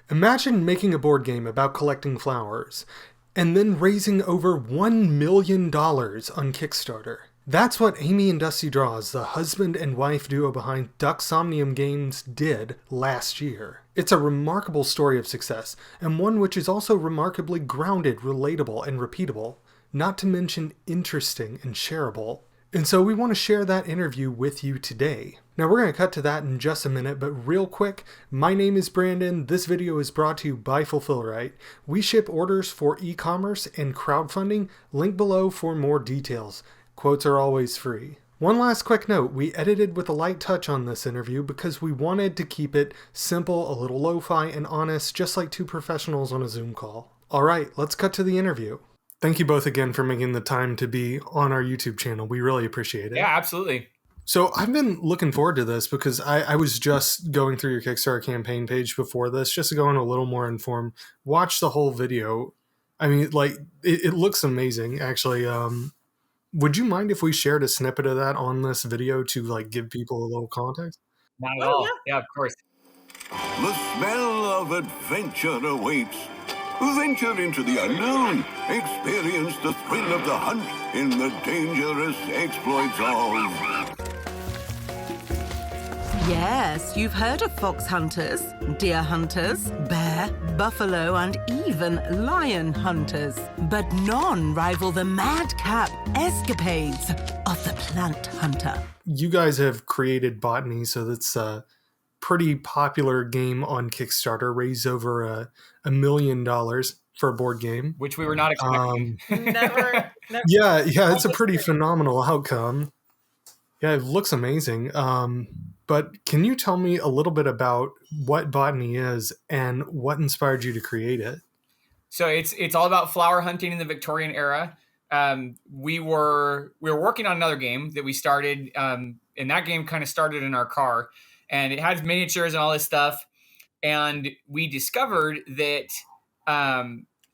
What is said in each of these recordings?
Imagine making a board game about collecting flowers, and then raising over $1 million on Kickstarter. That's what Amy and Dusty Droz, the husband and wife duo behind Dux Somnium Games, did last year. It's a remarkable story of success, and one which is also remarkably grounded, relatable, and repeatable, not to mention interesting and shareable. And so we want to share that interview with you today. Now we're going to cut to that in just a minute, but real quick, my name is Brandon. This video is brought to you by Fulfillrite. We ship orders for e-commerce and crowdfunding. Link below for more details. Quotes are always free. One last quick note, we edited with a light touch on this interview because we wanted to keep it simple, a little lo-fi, and honest, just like two professionals on a Zoom call. Alright, let's cut to the interview. Thank you both again for making the time to be on our YouTube channel. We really appreciate it. Yeah, absolutely. So I've been looking forward to this because I was just going through your Kickstarter campaign page before this, just to go in a little more informed, watch the whole video. I mean, like, it looks amazing, actually. Would you mind if we shared a snippet of that on this video to, like, give people a little context? Not at all. Yeah, of course. The smell of adventure awaits. Venture into the unknown. Experience the thrill of the hunt in the dangerous exploits of... Yes, you've heard of fox hunters, deer hunters, bear, buffalo, and even lion hunters. But none rival the madcap escapades of the plant hunter. You guys have created Botany, so that's a pretty popular game on Kickstarter, raised over $1 million for a board game. Which we were not expecting. Never. Yeah, it's a pretty phenomenal outcome. Yeah, it looks amazing. But can you tell me a little bit about what Botany is and what inspired you to create it? So it's all about flower hunting in the Victorian era. We were working on another game that we started, and that game kind of started in our car, and it has miniatures and all this stuff. And we discovered that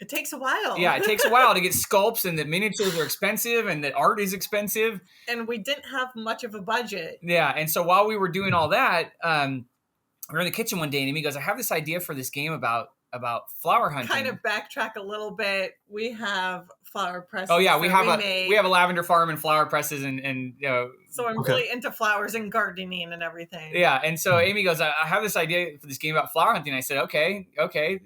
it takes a while. Yeah, it takes a while to get sculpts, and that miniatures are expensive, and that art is expensive. And we didn't have much of a budget. Yeah, and so while we were doing all that, we were in the kitchen one day, and Amy goes, "I have this idea for this game about flower hunting." Kind of backtrack a little bit. We have flower presses. Oh yeah, we have a lavender farm and flower presses, and so I'm really into flowers and gardening and everything. Yeah, and so Amy goes, "I have this idea for this game about flower hunting." I said, "Okay."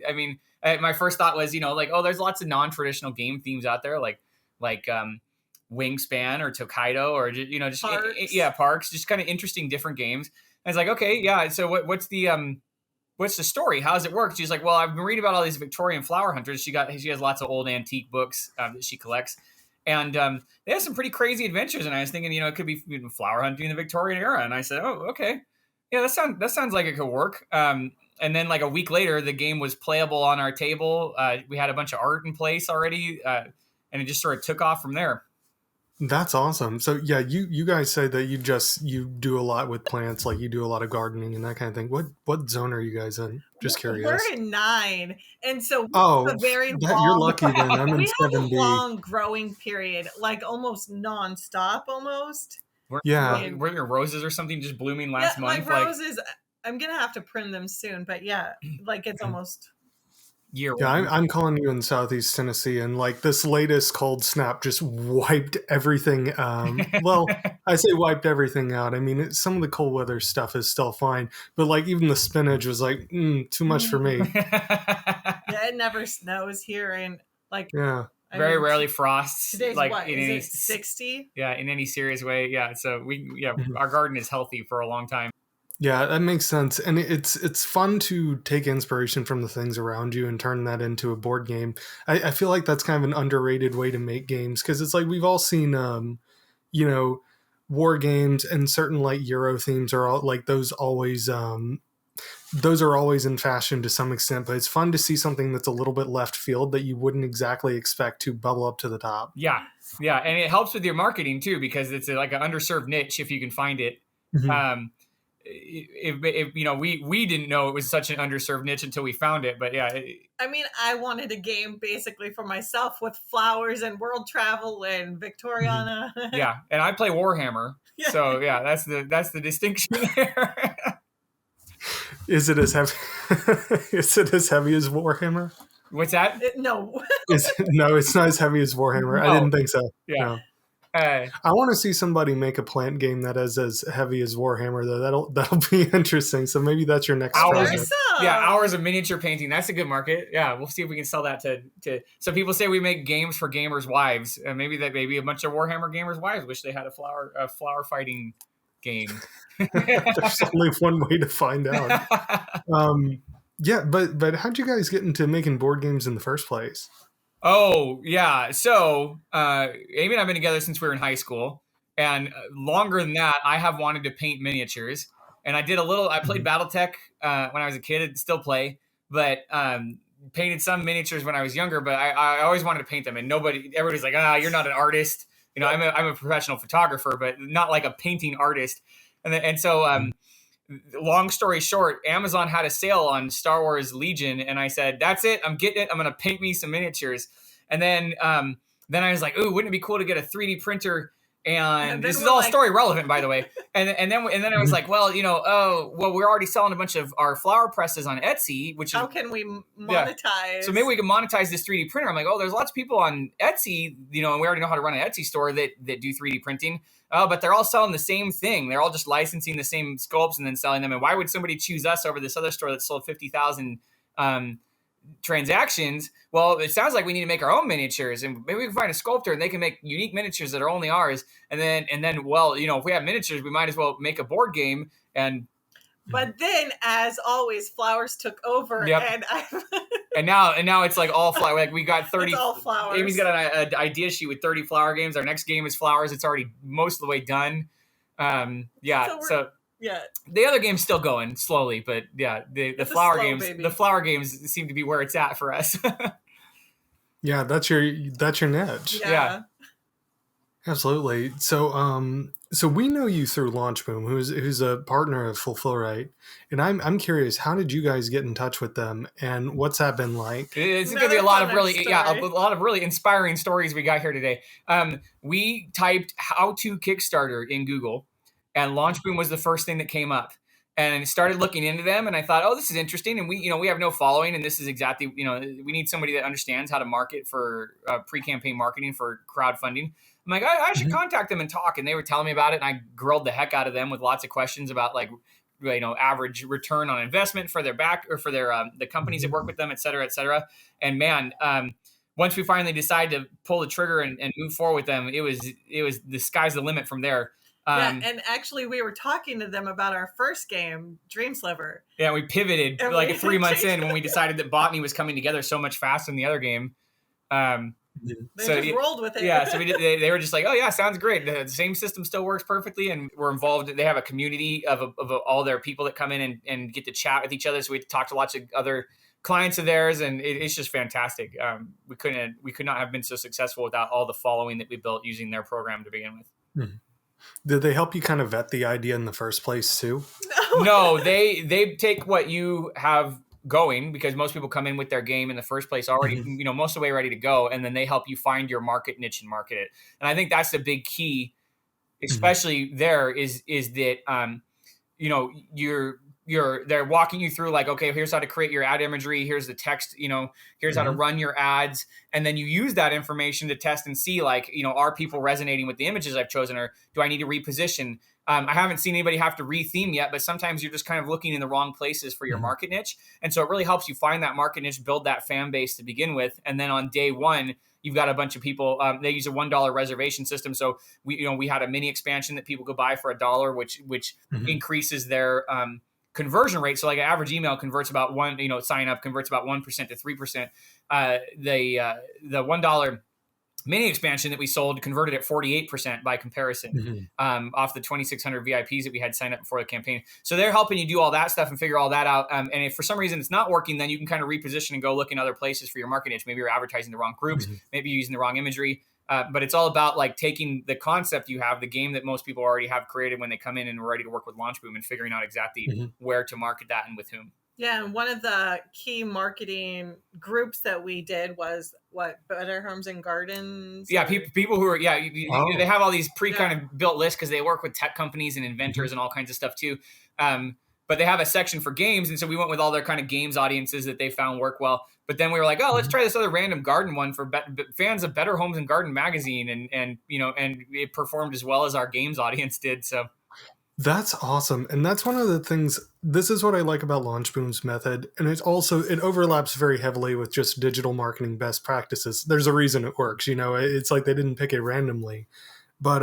I mean, my first thought was, there's lots of non-traditional game themes out there, like Wingspan or Tokaido or just Parks. Parks, just kind of interesting different games. And I was like, okay, yeah. So what's the story? How does it work? She's like, well, I've been reading about all these Victorian flower hunters. She has lots of old antique books that she collects, and they have some pretty crazy adventures. And I was thinking, it could be flower hunting in the Victorian era. And I said, oh, okay, yeah, that sounds like it could work. And then like a week later, the game was playable on our table. We had a bunch of art in place already, and it just sort of took off from there. That's awesome. So yeah, you guys say that you do a lot with plants, like you do a lot of gardening and that kind of thing. What zone are you guys in? Just curious. We're in 9, and so you're lucky then. I'm in 7B. We have a long growing period, like almost nonstop, almost. Were your roses or something just blooming last month? My roses. I'm gonna have to prune them soon, but yeah, like it's almost. Yeah, I'm calling you in Southeast Tennessee, and like this latest cold snap just wiped everything. Well, I say wiped everything out. I mean, some of the cold weather stuff is still fine, but like even the spinach was like too much for me. Yeah, it never snows here, and like very rarely frosts. Today's like what? In Is any, it 60? Yeah, in any serious way. Yeah, so our garden is healthy for a long time. Yeah, that makes sense. And it's fun to take inspiration from the things around you and turn that into a board game. I feel like that's kind of an underrated way to make games, because it's like we've all seen, war games, and certain like Euro themes are all like those are always in fashion to some extent, but it's fun to see something that's a little bit left field that you wouldn't exactly expect to bubble up to the top. Yeah. And it helps with your marketing too, because it's like an underserved niche if you can find it. Mm-hmm. If we didn't know it was such an underserved niche until we found it, but yeah. I mean, I wanted a game basically for myself with flowers and world travel and Victoriana. Yeah, and I play Warhammer, so yeah, that's the distinction there. Is it as heavy? Is it as heavy as Warhammer? What's that? No. No, it's not as heavy as Warhammer. I didn't think so. Yeah. No. Uh, I want to see somebody make a plant game that is as heavy as Warhammer, though. That'll be interesting. So maybe that's your next Hours. project. Yeah, hours of miniature painting. That's a good market. Yeah, we'll see if we can sell that to. So people say we make games for gamers' wives. Maybe a bunch of Warhammer gamers' wives wish they had a flower fighting game. There's only one way to find out. Yeah, but how'd you guys get into making board games in the first place? Oh yeah. So Amy and I have been together since we were in high school, and longer than that, I have wanted to paint miniatures. And I did a little. I played BattleTech when I was a kid. I still play, but painted some miniatures when I was younger. But I always wanted to paint them, and everybody's like, you're not an artist. You know, I'm a professional photographer, but not like a painting artist. And so, long story short, Amazon had a sale on Star Wars Legion, and I said, "That's it. I'm getting it. I'm going to paint me some miniatures." And then I was like, "Ooh, wouldn't it be cool to get a 3D printer?" And this is all story relevant, by the way. And then I was like, well, we're already selling a bunch of our flower presses on Etsy, which how can we monetize? Yeah. So maybe we can monetize this 3D printer. I'm like, oh, there's lots of people on Etsy, and we already know how to run an Etsy store that do 3D printing. But they're all selling the same thing. They're all just licensing the same sculpts and then selling them. And why would somebody choose us over this other store that sold 50,000 transactions? Well, it sounds like we need to make our own miniatures, and maybe we can find a sculptor and they can make unique miniatures that are only ours. And then, well, if we have miniatures, we might as well make a board game. But then, as always, flowers took over, yep. and now it's like all flower. Like we got 30. It's all flowers. Amy's got an idea sheet with 30 flower games. Our next game is flowers. It's already most of the way done. So the other game's still going slowly, but yeah, the flower games, baby. The flower games seem to be where it's at for us. Yeah, that's your niche. Yeah. Absolutely. So we know you through Launchboom, who's a partner of Fulfillment, and I'm curious, how did you guys get in touch with them, and what's that been like? It's going to be a lot of really inspiring stories we got here today. We typed "how to Kickstarter" in Google, and Launchboom was the first thing that came up. And I started looking into them, and I thought, oh, this is interesting. And we have no following, and this is exactly, we need somebody that understands how to market for pre-campaign marketing for crowdfunding. I'm like, I should contact them and talk. And they were telling me about it, and I grilled the heck out of them with lots of questions about average return on investment for their the companies that work with them, et cetera, et cetera. And man, once we finally decided to pull the trigger and move forward with them, it was the sky's the limit from there. And actually, we were talking to them about our first game, Dream Sliver. Yeah, we pivoted 3 months in when we decided that Botany was coming together so much faster than the other game. They rolled with it. Yeah, so they were just like, oh yeah, sounds great. The same system still works perfectly, and we're involved. They have a community of all their people that come in and get to chat with each other. So we talk to lots of other clients of theirs, and it's just fantastic. We could not have been so successful without all the following that we built using their program to begin with. Mm-hmm. Did they help you kind of vet the idea in the first place too? No, they take what you have going, because most people come in with their game in the first place already, most of the way ready to go, and then they help you find your market niche and market it. And I think that's the big key, especially there is that they're walking you through like, okay, here's how to create your ad imagery, here's the text, here's how to run your ads, and then you use that information to test and see like, are people resonating with the images I've chosen, or do I need to reposition? I haven't seen anybody have to retheme yet, but sometimes you're just kind of looking in the wrong places for your market niche. And so it really helps you find that market niche, build that fan base to begin with. And then on day one, you've got a bunch of people, they use a $1 reservation system. So we had a mini expansion that people could buy for $1, which increases their conversion rate. So like an average email converts about sign up converts about 1% to 3%. The $1 mini expansion that we sold converted at 48% by comparison, off the 2,600 VIPs that we had signed up before the campaign. So they're helping you do all that stuff and figure all that out. And if for some reason it's not working, then you can kind of reposition and go look in other places for your market niche. Maybe you're advertising the wrong groups, maybe you're using the wrong imagery. But it's all about like taking the concept you have, the game that most people already have created when they come in and are ready to work with Launchboom, and figuring out exactly where to market that and with whom. Yeah, and one of the key marketing groups that we did was Better Homes and Gardens. Yeah, people who are they have all these kind of built lists because they work with tech companies and inventors and all kinds of stuff too. but they have a section for games. And so we went with all their kind of games audiences that they found work well. But then we were like, oh, let's try this other random garden one for fans of Better Homes and Garden magazine. And it performed as well as our games audience did. So that's awesome. And that's one of the things, this is what I like about Launchboom's method. And it overlaps very heavily with just digital marketing best practices. There's a reason it works, it's like they didn't pick it randomly, but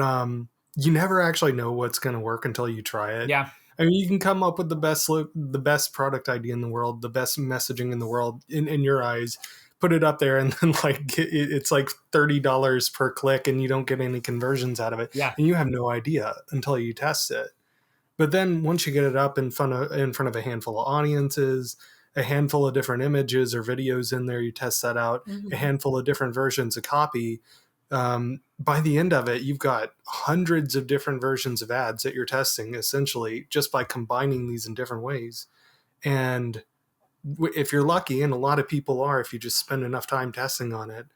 you never actually know what's going to work until you try it. Yeah. I mean, you can come up with the best product idea in the world, the best messaging in the world in your eyes, put it up there, and then it's like $30 per click and you don't get any conversions out of it. Yeah. And you have no idea until you test it. But then once you get it up in front of a handful of audiences, a handful of different images or videos in there, you test that out, a handful of different versions of copy. By the end of it, you've got hundreds of different versions of ads that you're testing, essentially, just by combining these in different ways. And if you're lucky, and a lot of people are, if you just spend enough time testing on it,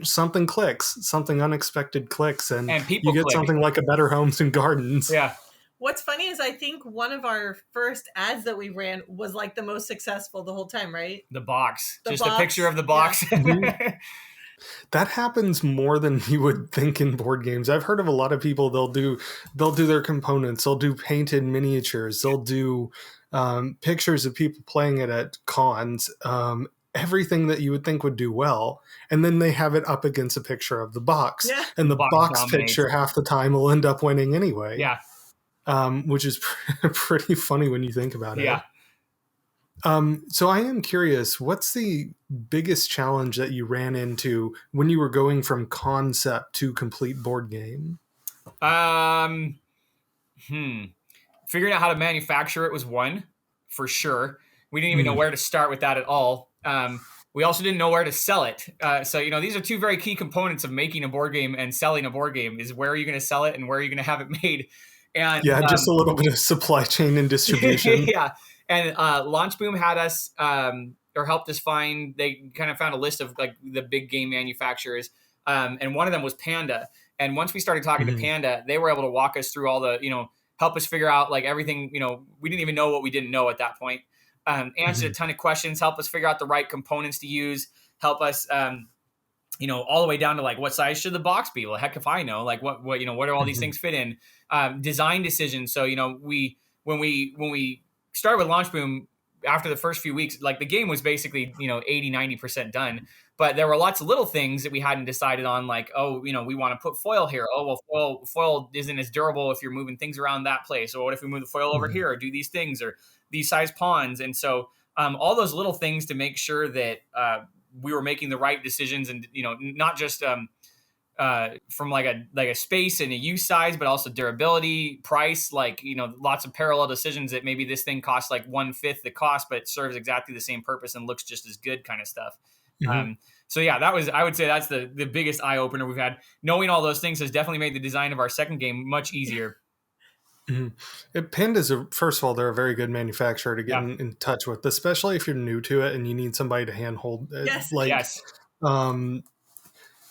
something clicks, something unexpected clicks, and you get something like a Better Homes and Gardens. Yeah. What's funny is I think one of our first ads that we ran was like the most successful the whole time, right? The box. The just box. a picture of the box. Yeah. That happens more than you would think in board games. I've heard of a lot of people, they'll do their components, they'll do painted miniatures, they'll do pictures of people playing it at cons, everything that you would think would do well, and then they have it up against a picture of the box. Yeah. And the box dominates. Picture half the time will end up winning anyway. Yeah. Which is pretty funny when you think about it. Yeah. So I am curious, what's the biggest challenge that you ran into when you were going from concept to complete board game? Figuring out how to manufacture it was one, for sure. We didn't even know where to start with that at all. We also didn't know where to sell it. So, these are two very key components of making a board game and selling a board game, is where are you going to sell it and where are you going to have it made? And just a little bit of supply chain and distribution. Yeah. And Launchboom had us, or helped us find, they kind of found a list of like the big game manufacturers. And one of them was Panda. And once we started talking to Panda, they were able to walk us through all the, help us figure out like everything, we didn't even know what we didn't know at that point. Answered a ton of questions, help us figure out the right components to use, help us, all the way down to like, what size should the box be? Well, heck if I know, like what do all these things fit in? Design decisions. So, when we started with Launchboom, after the first few weeks, like the game was basically, 80, 90% done, but there were lots of little things that we hadn't decided on, like, we want to put foil here. Oh, well, foil isn't as durable if you're moving things around that place. Or what if we move the foil over here, or do these things, or these size pawns? And so all those little things to make sure that we were making the right decisions, and, not just from like a space and a use size, but also durability, price, lots of parallel decisions that maybe this thing costs like 1/5 the cost, but serves exactly the same purpose and looks just as good, kind of stuff. So yeah, I would say that's the biggest eye opener we've had. Knowing all those things has definitely made the design of our second game much easier. Pandas first of all, they're a very good manufacturer to get in touch with, especially if you're new to it and you need somebody to handhold it. Yes.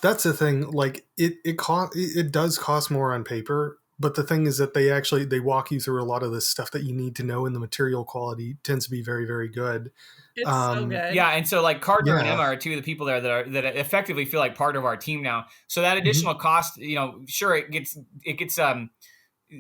That's the thing. Like it does cost more on paper, but the thing is that they walk you through a lot of this stuff that you need to know, and the material quality tends to be very, very good. It's so good. Yeah, and so like Cardner and Emma are two of the people there that effectively feel like part of our team now. So that additional cost, sure, it gets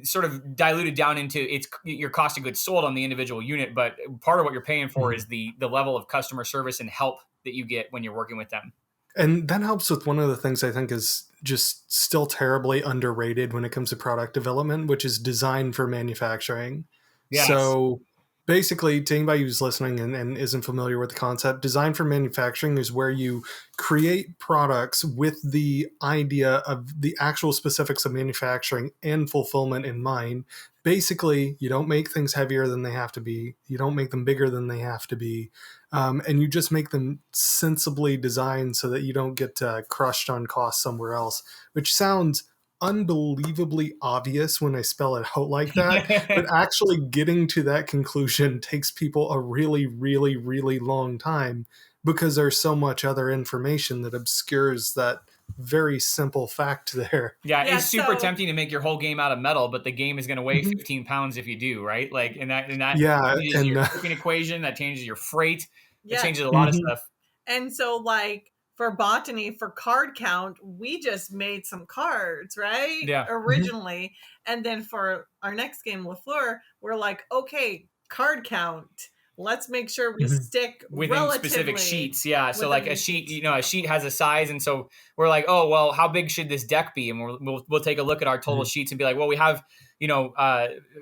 sort of diluted down into your cost of goods sold on the individual unit, but part of what you're paying for is the level of customer service and help that you get when you're working with them. And that helps with one of the things I think is just still terribly underrated when it comes to product development, which is design for manufacturing. Yes. So basically, to anybody who's listening and isn't familiar with the concept, design for manufacturing is where you create products with the idea of the actual specifics of manufacturing and fulfillment in mind. Basically, you don't make things heavier than they have to be. You don't make them bigger than they have to be. And you just make them sensibly designed so that you don't get crushed on cost somewhere else, which sounds unbelievably obvious when I spell it out like that. But actually getting to that conclusion takes people a really, really, really long time, because there's so much other information that obscures that very simple fact there. Yeah, Yeah, it's super so- tempting to make your whole game out of metal, but the game is going to weigh Mhm. 15 pounds if you do, right? Like, and that Yeah, changes and your shipping equation, that changes your freight, it Yeah. changes a lot of Mhm. stuff. And so, like, for botany, for card count, we just made some cards, right? Yeah. Originally. And then for our next game, LaFleur, we're like, okay, card count. Let's make sure we Mhm. stick Within relatively specific sheets, yeah. So like within a the sheet, sheets. a sheet has a size, and so we're like, oh well, how big should this deck be? And we'll take a look at our total Mhm. sheets and be like, well, we have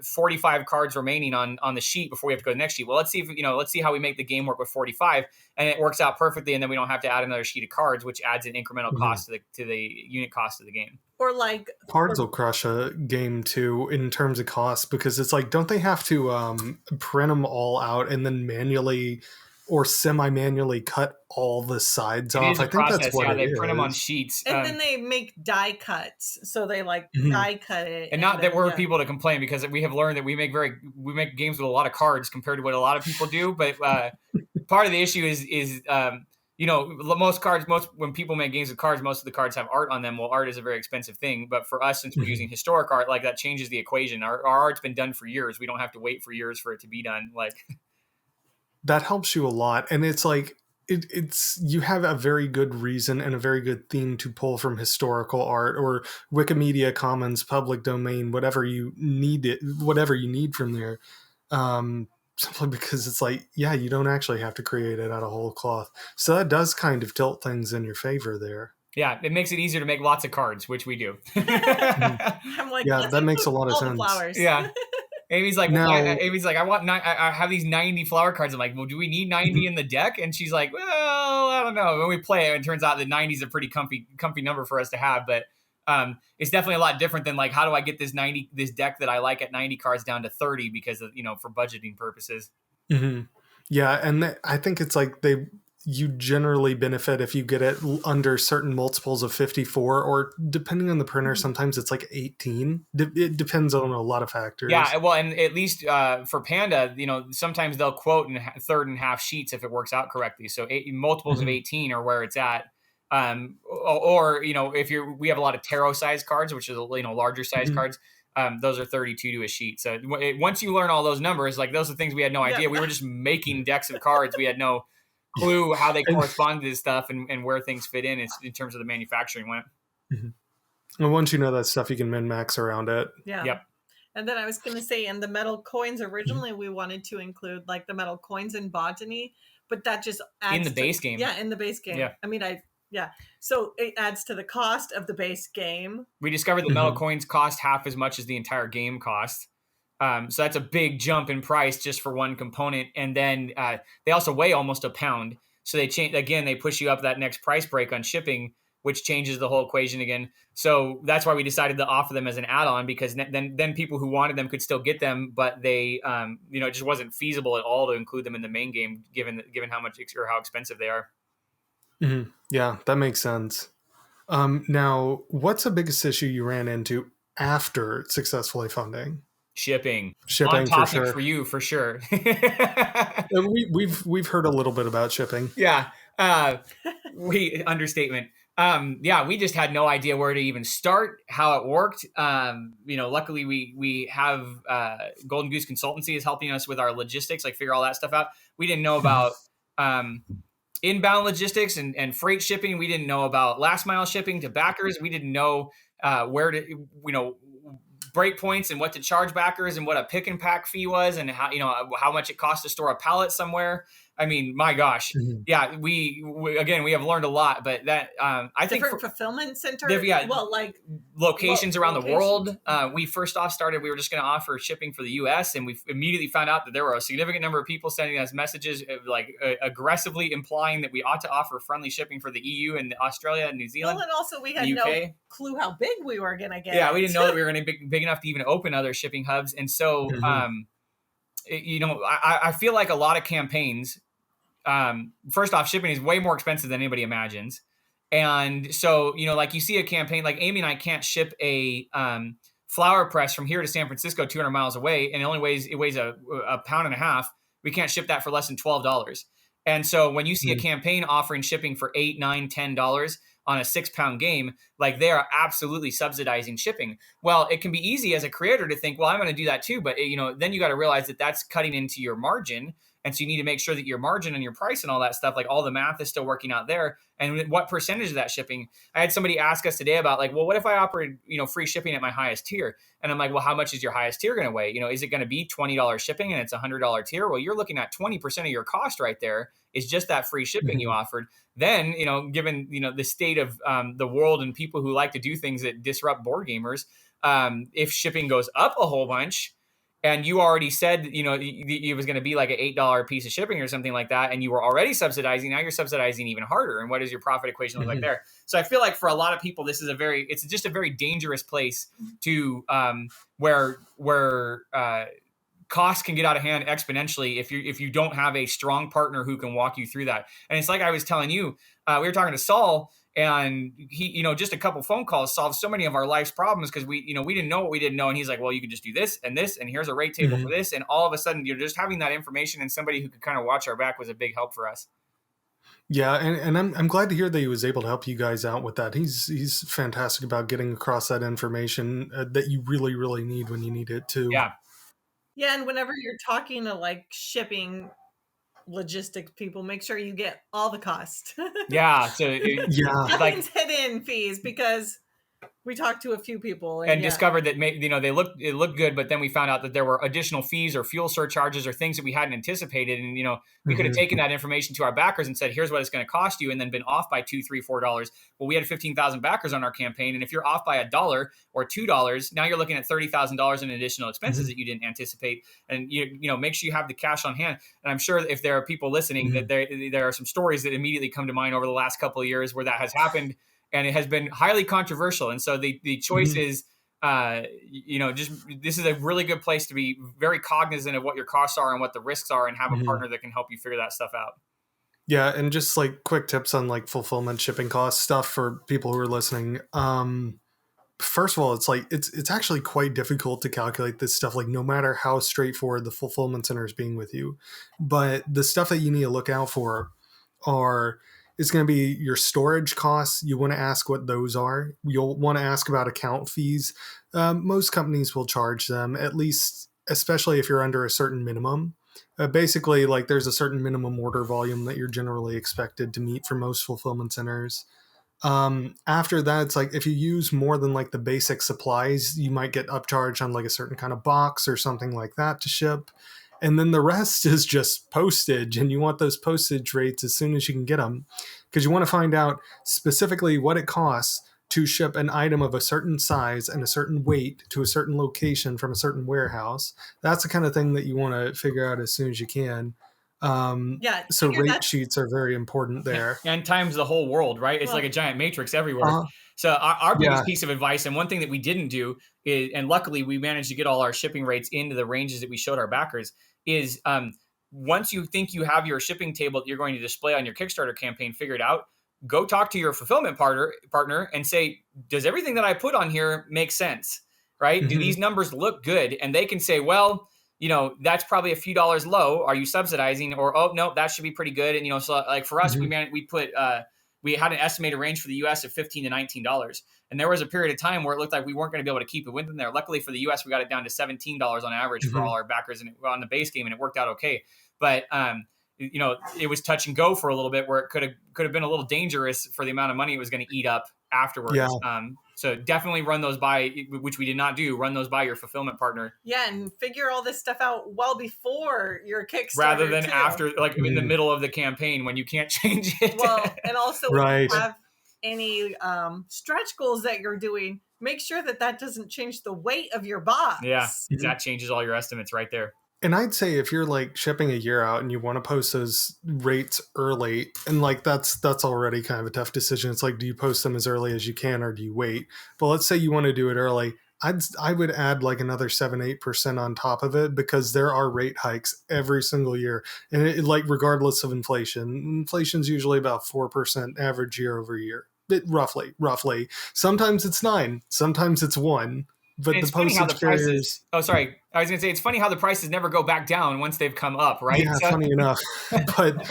45 cards remaining on the sheet before we have to go to the next sheet. Well, let's see if let's see how we make the game work with 45, and it works out perfectly, and then we don't have to add another sheet of cards, which adds an incremental cost to the unit cost of the game. Or like Cards will crush a game too in terms of cost, because it's like, don't they have to print them all out and then manually or semi-manually cut all the sides It off? is a I think process. that's what Yeah, it they is. print them on sheets. and then they make die cuts. So they like Mhm. die cut it. And not that then- we're yeah. people to complain, because we have learned that we make games with a lot of cards compared to what a lot of people do. But part of the issue is most when people make games with cards, most of the cards have art on them. Well, art is a very expensive thing, but for us, since we're Mhm. using historic art, like that changes the equation. Our art's been done for years. We don't have to wait for years for it to be done. Like That helps you a lot, and it's like it's you have a very good reason and a very good theme to pull from historical art or Wikimedia Commons, public domain, whatever you need from there. Simply because it's like, yeah, you don't actually have to create it out of whole cloth, so that does kind of tilt things in your favor there. yeah, it makes it easier to make lots of cards, which we do. I'm like, Yeah, let's that makes a include lot of all the sense. flowers. Yeah. Amy's like, Now- I want I have these 90 flower cards. I'm like, well, do we need 90 in the deck? And she's like, well, I don't know. When we play it, it turns out that 90 is a pretty comfy number for us to have. But it's definitely a lot different than like, how do I get this deck that I like at 90 cards down to 30 because of, for budgeting purposes. Mhm. Yeah, and I think it's like you generally benefit if you get it under certain multiples of 54, or depending on the printer, sometimes it's like 18. It depends on a lot of factors. Yeah, well, and at least for Panda, sometimes they'll quote in third and half sheets if it works out correctly. So multiples of 18 are where it's at. Or if we have a lot of tarot size cards, which is larger size cards. Those are 32 to a sheet. So once you learn all those numbers, like those are things we had no idea. We were just making decks of cards. We had no clue how they correspond to this stuff and where things fit in terms of the manufacturing went. And once you know that stuff, you can min-max around it. Yeah. Yep. And then I was going to say, in the metal coins, originally we wanted to include like the metal coins in botany, but that just adds In the base game. Yeah, in the base game. Yeah. I mean, so it adds to the cost of the base game. We discovered that metal coins cost half as much as the entire game cost. So that's a big jump in price just for one component. And then they also weigh almost a pound. So they push you up that next price break on shipping, which changes the whole equation again. So that's why we decided to offer them as an add-on, because then people who wanted them could still get them, but they, it just wasn't feasible at all to include them in the main game, given how much or how expensive they are. Mm-hmm. Yeah, that makes sense. Now, what's the biggest issue you ran into after successfully funding? Shipping Shipping, on topic for sure. for you, for sure. We've heard a little bit about shipping. Yeah. Understatement. We just had no idea where to even start, how it worked. Luckily we have Golden Goose Consultancy is helping us with our logistics, like figure all that stuff out. We didn't know about inbound logistics and freight shipping. We didn't know about last mile shipping to backers. We didn't know where to, break points and what to charge backers and what a pick and pack fee was and how much it costs to store a pallet somewhere. I mean, my gosh. Mm-hmm. Yeah, we have learned a lot, but that I think Different fulfillment center. Locations around the locations. world. We first off started, we were just going to offer shipping for the US, and we immediately found out that there were a significant number of people sending us messages aggressively implying that we ought to offer friendly shipping for the EU and Australia and New Zealand. Well, and also we had the no UK. clue how big we were going to get. Yeah, we didn't know that we were going to be big enough to even open other shipping hubs. And so, I feel like a lot of campaigns, first off, shipping is way more expensive than anybody imagines. And so, like you see a campaign, like Amy and I can't ship a flower press from here to San Francisco, 200 miles away, and it weighs a pound and a half. We can't ship that for less than $12. And so when you see a campaign offering shipping for $8, $9, $10, on a 6-pound game, like they are absolutely subsidizing shipping. Well, it can be easy as a creator to think, well, I'm going to do that too. But then you got to realize that that's cutting into your margin. And so you need to make sure that your margin and your price and all that stuff, like all the math is still working out there. And what percentage of that shipping? I had somebody ask us today about like, well, what if I offered, free shipping at my highest tier? And I'm like, well, how much is your highest tier going to weigh? Is it going to be $20 shipping and it's $100 tier? Well, you're looking at 20% of your cost right there is just that free shipping you offered. Then, given, the state of the world and people who like to do things that disrupt board gamers, if shipping goes up a whole bunch, and you already said, it was going to be like an $8 piece of shipping or something like that, and you were already subsidizing, now you're subsidizing even harder. And what does your profit equation look like there? So I feel like for a lot of people, this is it's just a very dangerous place to where costs can get out of hand exponentially if you don't have a strong partner who can walk you through that. And it's like I was telling you, we were talking to Saul, and he, just a couple phone calls solved so many of our life's problems because we didn't know what we didn't know. And he's like, well, you can just do this, and here's a rate table for this. And all of a sudden, just having that information and somebody who could kind of watch our back was a big help for us. Yeah, and I'm glad to hear that he was able to help you guys out with that. He's fantastic about getting across that information that you really, really need when you need it too. Yeah. Yeah, and whenever you're talking to like shipping logistics people, make sure you get all the cost. Yeah. So nothing's hidden fees, because we talked to a few people and discovered that it looked good, but then we found out that there were additional fees or fuel surcharges or things that we hadn't anticipated. And we could have taken that information to our backers and said, here's what it's going to cost you, and then been off by $2, $3, $4. Well, we had 15,000 backers on our campaign, and if you're off by $1 or $2, now you're looking at $30,000 in additional expenses that you didn't anticipate. And make sure you have the cash on hand. And I'm sure if there are people listening that there are some stories that immediately come to mind over the last couple of years where that has happened. And it has been highly controversial. And so the choice is, just this is a really good place to be very cognizant of what your costs are and what the risks are, and have a partner that can help you figure that stuff out. Yeah, and just like quick tips on like fulfillment, shipping costs stuff for people who are listening. First of all, it's actually quite difficult to calculate this stuff, like no matter how straightforward the fulfillment center is being with you. But the stuff that you need to look out for it's going to be your storage costs. You want to ask what those are. You'll want to ask about account fees. Most companies will charge them, at least, especially if you're under a certain minimum. Basically, like there's a certain minimum order volume that you're generally expected to meet for most fulfillment centers. After that, it's like if you use more than like the basic supplies, you might get upcharged on like a certain kind of box or something like that to ship. And then the rest is just postage, and you want those postage rates as soon as you can get them, because you want to find out specifically what it costs to ship an item of a certain size and a certain weight to a certain location from a certain warehouse. That's the kind of thing that you want to figure out as soon as you can. So rate sheets are very important there. And times the whole world, right? It's like a giant matrix everywhere. So our biggest piece of advice, and one thing that we didn't do is, and luckily we managed to get all our shipping rates into the ranges that we showed our backers, is once you think you have your shipping table that you're going to display on your Kickstarter campaign figured out, go talk to your fulfillment partner and say, does everything that I put on here make sense, right? Do these numbers look good? And they can say, well, that's probably a few dollars low. Are you subsidizing? Or, oh, no, that should be pretty good. And, so like for us, we had an estimated range for the US of $15 to $19. And there was a period of time where it looked like we weren't going to be able to keep it within there. Luckily for the US, we got it down to $17 on average for all our backers and on the base game, and it worked out okay. But, it was touch and go for a little bit, where it could have been a little dangerous for the amount of money it was going to eat up afterwards. Yeah. So definitely run those by, which we did not do, run those by your fulfillment partner. Yeah, and figure all this stuff out well before your Kickstarter. Rather than after, like in the middle of the campaign when you can't change it. Well, and also if you have any stretch goals that you're doing, make sure that doesn't change the weight of your box. Yeah, that changes all your estimates right there. And I'd say if you're like shipping a year out and you want to post those rates early, and like that's already kind of a tough decision. It's like, do you post them as early as you can or do you wait? But let's say you want to do it early. I would add like another 7-8% on top of it, because there are rate hikes every single year, and like regardless of inflation's usually about 4% average year over year, roughly. Sometimes it's 9, sometimes it's 1. but And the it's funny how the postage carriers. prices. Oh, sorry. I was going to say it's funny how the prices never go back down once they've come up, right? Yeah, funny enough. But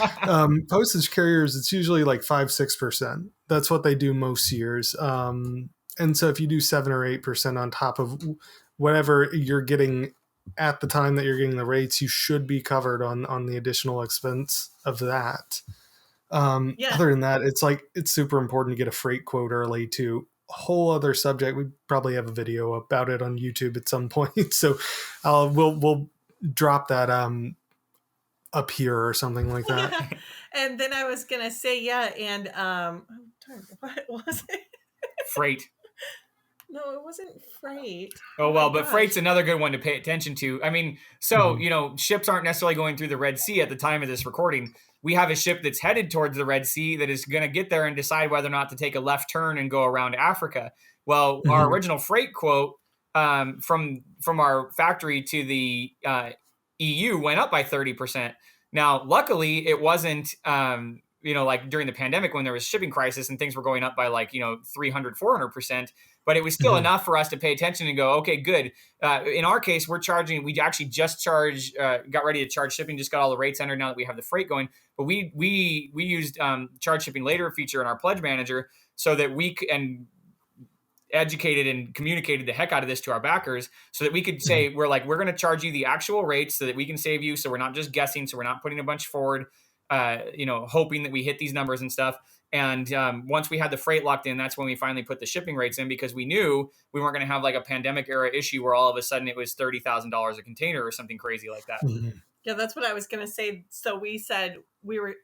postage carriers, it's usually like 5-6%. That's what they do most years. And so if you do 7 or 8% on top of whatever you're getting at the time that you're getting the rates, you should be covered on the additional expense of that. Other than that, it's super important to get a freight quote early too. Whole other subject. We probably have a video about it on YouTube at some point. So we'll drop that up here or something like that. And then I was gonna say, and what was it? Freight. No, it wasn't freight. Oh, well, but freight's another good one to pay attention to. I mean, so, ships aren't necessarily going through the Red Sea at the time of this recording. We have a ship that's headed towards the Red Sea that is going to get there and decide whether or not to take a left turn and go around Africa. Well, our original freight quote from our factory to the EU went up by 30%. Now, luckily, it wasn't, like during the pandemic when there was shipping crisis and things were going up by 300, 400%. But it was still enough for us to pay attention and go, okay, good. In our case, we actually just got ready to charge shipping, just got all the rates entered now that we have the freight going. But we used charge shipping later feature in our pledge manager so that we and educated and communicated the heck out of this to our backers so that we could say, we're going to charge you the actual rates so that we can save you. So we're not just guessing. So we're not putting a bunch forward, hoping that we hit these numbers and stuff. And once we had the freight locked in, that's when we finally put the shipping rates in because we knew we weren't going to have like a pandemic era issue where all of a sudden it was $30,000 a container or something crazy like that. Yeah, that's what I was going to say. So we said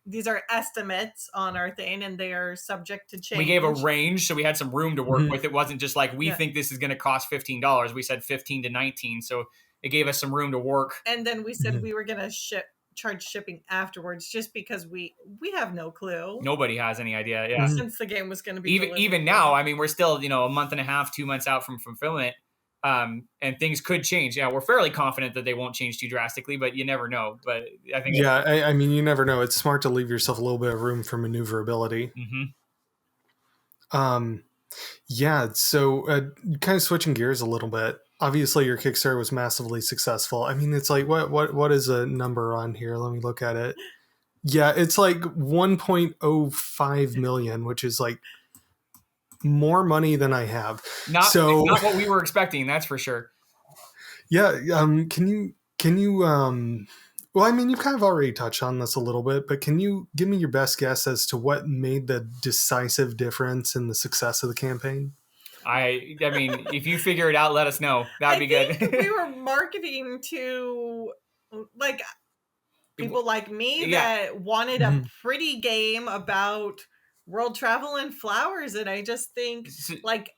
these are estimates on our thing and they are subject to change. We gave a range, so we had some room to work with. It wasn't just like, we think this is going to cost $15. We said 15 to 19. So it gave us some room to work. And then we said we were going to charge shipping afterwards just because we have no clue. Nobody has any idea. Yeah. Since the game was going to be even now, I mean, we're still, a month and a half, 2 months out from fulfillment. And things could change. Yeah, we're fairly confident that they won't change too drastically, but you never know. But I think I mean, you never know. It's smart to leave yourself a little bit of room for maneuverability. So kind of switching gears a little bit. Obviously, your Kickstarter was massively successful. I mean, it's like what is a number on here? Let me look at it. Yeah, it's like 1.05 million, which is like more money than I have. Not what we were expecting, that's for sure. Yeah. Can you well, I mean, you've kind of already touched on this a little bit, but can you give me your best guess as to what made the decisive difference in the success of the campaign? I mean, if you figure it out, let us know. That'd be good. We were marketing to people like me that wanted a pretty game about world travel and flowers, and I just think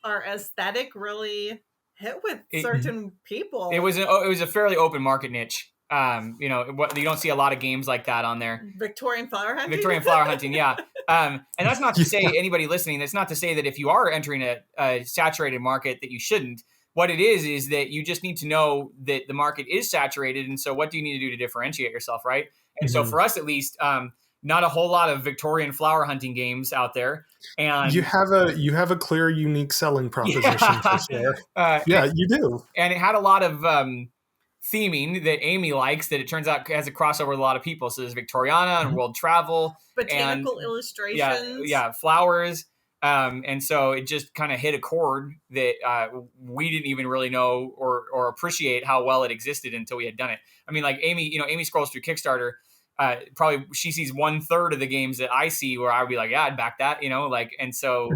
our aesthetic really hit with certain people. It was a fairly open market niche. You don't see a lot of games like that on there. Victorian flower hunting, yeah. And that's not to say anybody listening. That's not to say that if you are entering a saturated market that you shouldn't. What it is that you just need to know that the market is saturated, and so what do you need to do to differentiate yourself, right? And so for us, at least. Not a whole lot of Victorian flower hunting games out there, and you have a clear, unique selling proposition for sure. You do, and it had a lot of theming that Amy likes. That it turns out has a crossover with a lot of people. So there's Victoriana and world travel, botanical illustrations, flowers, and so it just kind of hit a chord that we didn't even really know or appreciate how well it existed until we had done it. I mean, like Amy scrolls through Kickstarter. Probably she sees 1/3 of the games that I see where I would be like, yeah, I'd back that, and so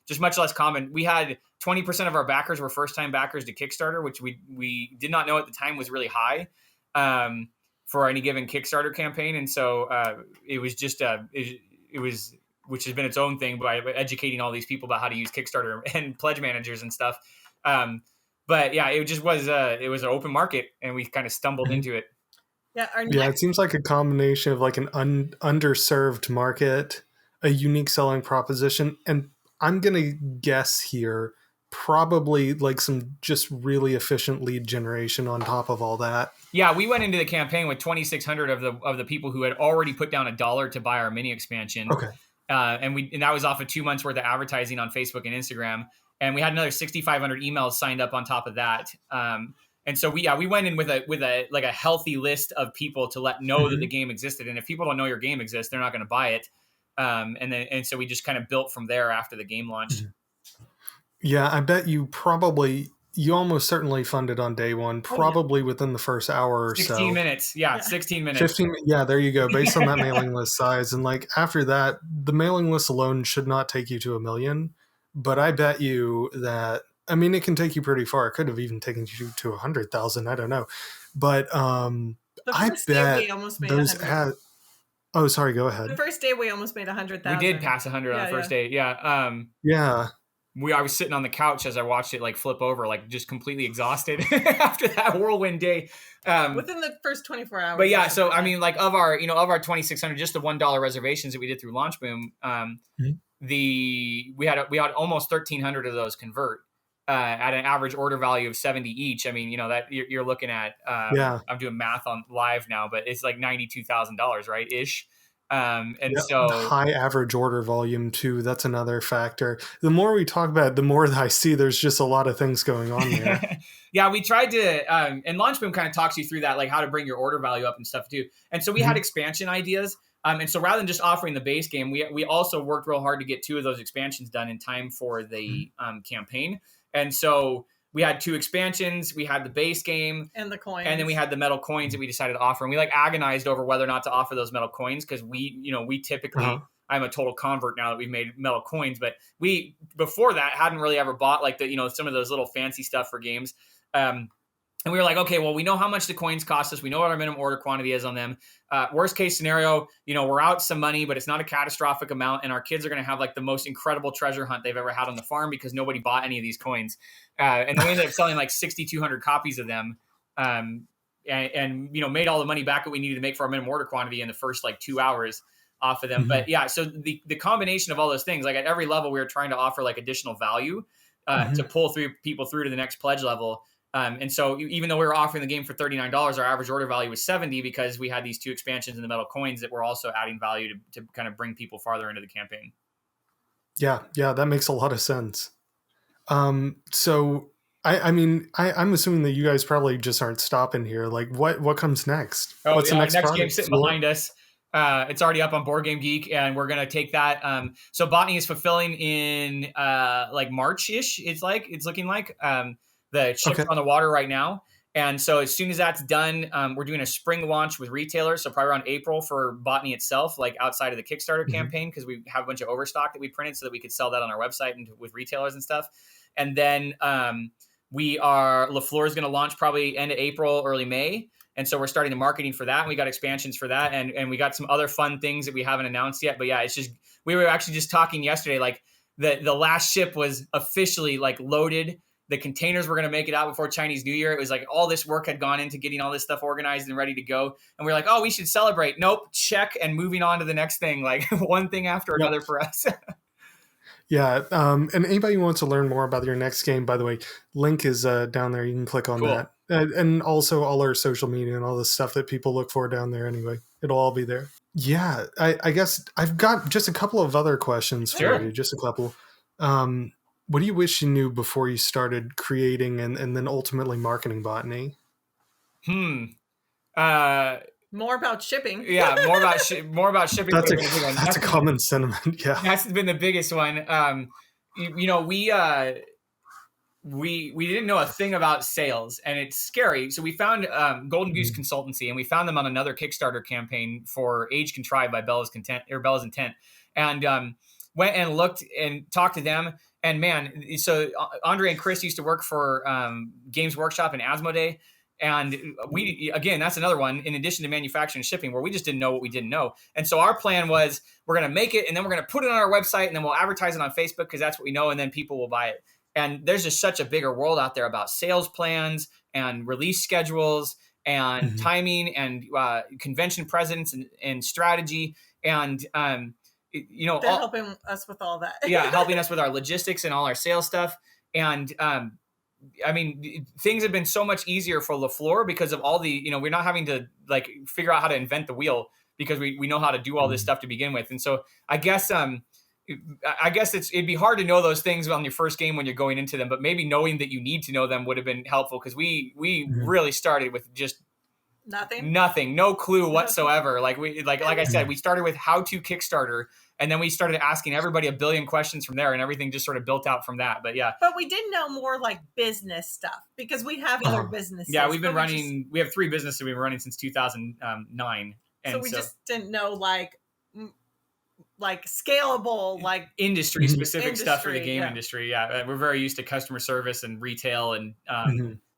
just much less common. We had 20% of our backers were first time backers to Kickstarter, which we did not know at the time was really high for any given Kickstarter campaign. And so it was just, which has been its own thing by educating all these people about how to use Kickstarter and pledge managers and stuff. But yeah, it just was, it was an open market and we kind of stumbled into it. Yeah, it seems like a combination of like an underserved market, a unique selling proposition, and I'm going to guess here probably like some just really efficient lead generation on top of all that. Yeah, we went into the campaign with 2,600 of the people who had already put down $1 to buy our mini expansion. Okay. And that was off of 2 months worth of advertising on Facebook and Instagram. and we had another 6,500 emails signed up on top of that. And so we went in with a healthy list of people to know that the game existed. And if people don't know your game exists, they're not going to buy it. And so we just kind of built from there after the game launched. Yeah, I bet you almost certainly funded on day one, probably within the first hour or 16 minutes. Yeah, 16 minutes. 15. Yeah, there you go. Based on that mailing list size. And like after that, the mailing list alone should not take you to 1 million. But I bet you that, I mean, it can take you pretty far. It could have even taken you to 100,000. I don't know. But I bet we almost made those ads. Oh, sorry. Go ahead. The first day we almost made 100,000. We did pass 100 on the first day. Yeah. Yeah. I was sitting on the couch as I watched it like flip over, like just completely exhausted after that whirlwind day. Within the first 24 hours. But yeah, so I mean, like of our 2,600, just the $1 reservations that we did through Launchboom, we had almost 1,300 of those convert at an average order value of 70 each. I mean, that you're looking at. I'm doing math on live now, but it's like $92,000, right? Ish. So high average order volume too. That's another factor. The more we talk about it, the more that I see there's just a lot of things going on there. Yeah, we tried to, and Launchboom kind of talks you through that, like how to bring your order value up and stuff too. And so we had expansion ideas. And so rather than just offering the base game, we also worked real hard to get 2 of those expansions done in time for the campaign. And so we had 2 expansions. We had the base game and the coins, and then we had the metal coins that we decided to offer. And we like agonized over whether or not to offer those metal coins because we typically, I'm a total convert now that we've made metal coins, but we before that hadn't really ever bought like the some of those little fancy stuff for games. And we were like, okay, well, we know how much the coins cost us. We know what our minimum order quantity is on them. Worst case scenario, we're out some money, but it's not a catastrophic amount. And our kids are going to have like the most incredible treasure hunt they've ever had on the farm because nobody bought any of these coins. And then we ended up selling like 6,200 copies of them. And made all the money back that we needed to make for our minimum order quantity in the first like 2 hours off of them. But yeah, so the combination of all those things, like at every level, we were trying to offer like additional value to pull people through to the next pledge level. And so even though we were offering the game for $39, our average order value was $70 because we had these 2 expansions in the metal coins that were also adding value to kind of bring people farther into the campaign. Yeah, that makes a lot of sense. So I'm assuming that you guys probably just aren't stopping here. Like what comes next? What's the next game sitting behind us? It's already up on Board Game Geek, and we're gonna take that. So Botany is fulfilling in like March-ish. It's looking like the ship's on the water right now. And so as soon as that's done, we're doing a spring launch with retailers. So probably around April for Botany itself, like outside of the Kickstarter campaign, because we have a bunch of overstock that we printed so that we could sell that on our website and with retailers and stuff. And then LaFleur is going to launch probably end of April, early May. And so we're starting the marketing for that. And we got expansions for that. And we got some other fun things that we haven't announced yet. But yeah, it's just, we were actually just talking yesterday, like the last ship was officially like loaded. The containers were going to make it out before Chinese New Year. It was like all this work had gone into getting all this stuff organized and ready to go. And we were like, oh, we should celebrate. Nope. Check. And moving on to the next thing, like one thing after another for us. Yeah. And anybody who wants to learn more about your next game, by the way, link is down there. You can click on that. And also all our social media and all the stuff that people look for down there anyway. It'll all be there. Yeah. I guess I've got just a couple of other questions for you. Just a couple. What do you wish you knew before you started creating and then ultimately marketing Botany? More about shipping. Yeah, more about shipping. That's a common sentiment. Yeah, that's been the biggest one. We didn't know a thing about sales, and it's scary. So we found Golden Goose Consultancy, and we found them on another Kickstarter campaign for Age Contrived by Bella's Intent, and went and looked and talked to them. And man, so Andre and Chris used to work for Games Workshop and Asmodee. And that's another one in addition to manufacturing and shipping where we just didn't know what we didn't know. And so our plan was we're going to make it and then we're going to put it on our website and then we'll advertise it on Facebook because that's what we know. And then people will buy it. And there's just such a bigger world out there about sales plans and release schedules and timing and convention presence and strategy. And, they're helping us with all that. Helping us with our logistics and all our sales stuff. And, I mean, things have been so much easier for LaFleur because of all the, we're not having to like figure out how to invent the wheel because we know how to do all this stuff to begin with. And so I guess, I guess it'd be hard to know those things on your first game when you're going into them, but maybe knowing that you need to know them would have been helpful, because we really started with just nothing, no clue whatsoever. Like I said, we started with how to Kickstarter, and then we started asking everybody a billion questions from there, and everything just sort of built out from that. But yeah, but we did know more like business stuff, because we have other businesses. Yeah, we've been running. We have 3 businesses we've been running since 2009, and so we just didn't know like scalable, like industry specific stuff for the game industry. Yeah, we're very used to customer service and retail and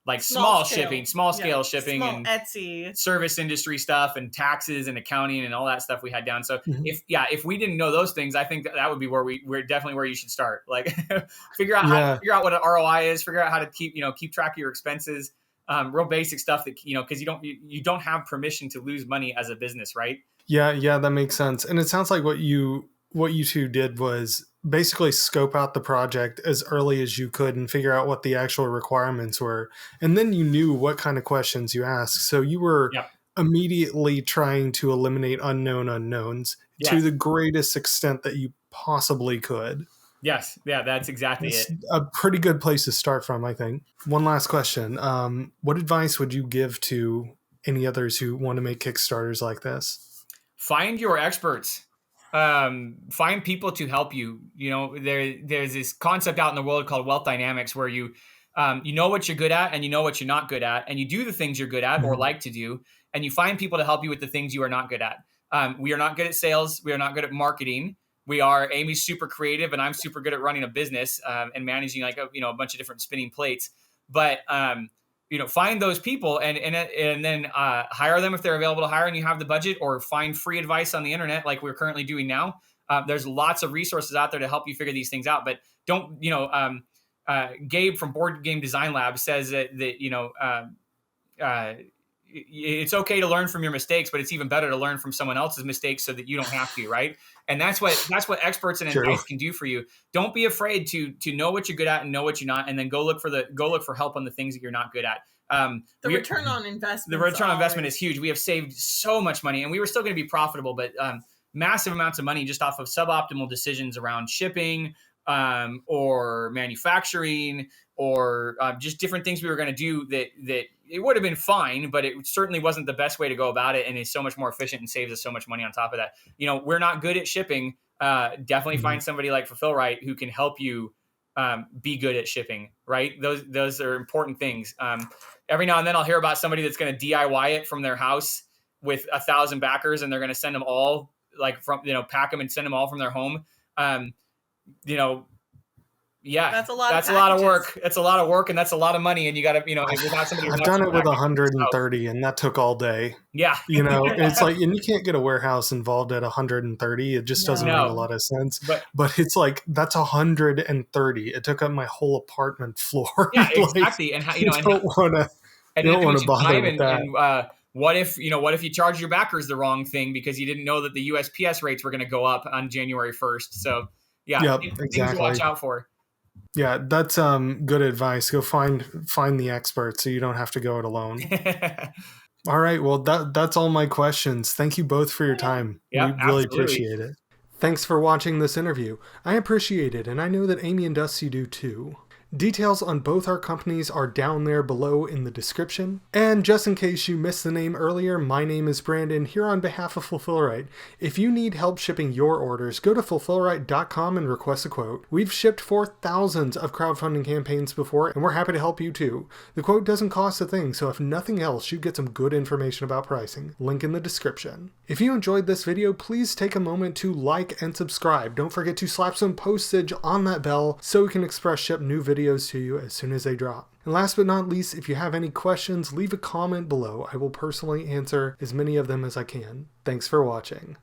like small scale shipping and Etsy service industry stuff and taxes and accounting and all that stuff we had down. So if we didn't know those things, I think that would be we're definitely where you should start. Like figure out what an ROI is, figure out how to keep track of your expenses, real basic stuff that, because you don't have permission to lose money as a business, right? Yeah, that makes sense. And it sounds like what you two did was basically scope out the project as early as you could and figure out what the actual requirements were. And then you knew what kind of questions you asked. So you were immediately trying to eliminate unknown unknowns to the greatest extent that you possibly could. Yes. Yeah, that's exactly it's it. A pretty good place to start from, I think. One last question. What advice would you give to any others who want to make Kickstarters like this? Find your experts. Find people to help you. There's this concept out in the world called wealth dynamics, where you know what you're good at and you know what you're not good at, and you do the things you're good at or like to do, and you find people to help you with the things you are not good at. We are not good at sales. We are not good at marketing. Amy's super creative, and I'm super good at running a business and managing a bunch of different spinning plates. But find those people and then hire them if they're available to hire and you have the budget, or find free advice on the internet like we're currently doing now. There's lots of resources out there to help you figure these things out. But don't, Gabe from Board Game Design Lab says that it's okay to learn from your mistakes, but it's even better to learn from someone else's mistakes so that you don't have to, right? And that's what experts and advice can do for you. Don't be afraid to know what you're good at and know what you're not, and then go look for help on the things that you're not good at. The return on investment. The return on investment is huge. We have saved so much money, and we were still going to be profitable, but massive amounts of money just off of suboptimal decisions around shipping, or manufacturing, or just different things we were going to do that it would have been fine, but it certainly wasn't the best way to go about it, and is so much more efficient and saves us so much money on top of that. We're not good at shipping. Definitely find somebody like Fulfillment who can help you be good at shipping, right? Those are important things. Every now and then I'll hear about somebody that's going to DIY it from their house with 1,000 backers, and they're going to send them all pack them and send them all from their home. Yeah, that's a lot of work. That's a lot of work, and that's a lot of money. And you got to, without somebody. I've done it with 130, and that took all day. Yeah, it's like, and you can't get a warehouse involved at 130. It just doesn't make a lot of sense. But it's like, that's 130. It took up my whole apartment floor. Yeah, exactly. And you don't want to bother with that. And, what if you charge your backers the wrong thing because you didn't know that the USPS rates were going to go up on January 1st? So things to watch out for. Yeah, that's good advice. Go find the expert so you don't have to go it alone. All right, well, that's all my questions. Thank you both for your time. We really appreciate it. Thanks for watching this interview. I appreciate it, and I know that Amy and Dusty do too. Details on both our companies are down there below in the description. And just in case you missed the name earlier, my name is Brandon, here on behalf of Fulfillment. If you need help shipping your orders, go to fulfillment.com and request a quote. We've shipped for thousands of crowdfunding campaigns before, and we're happy to help you too. The quote doesn't cost a thing, so if nothing else, you get some good information about pricing. Link in the description. If you enjoyed this video, please take a moment to like and subscribe. Don't forget to slap some postage on that bell so we can express ship new videos to you as soon as they drop. And last but not least, if you have any questions, leave a comment below. I will personally answer as many of them as I can. Thanks for watching.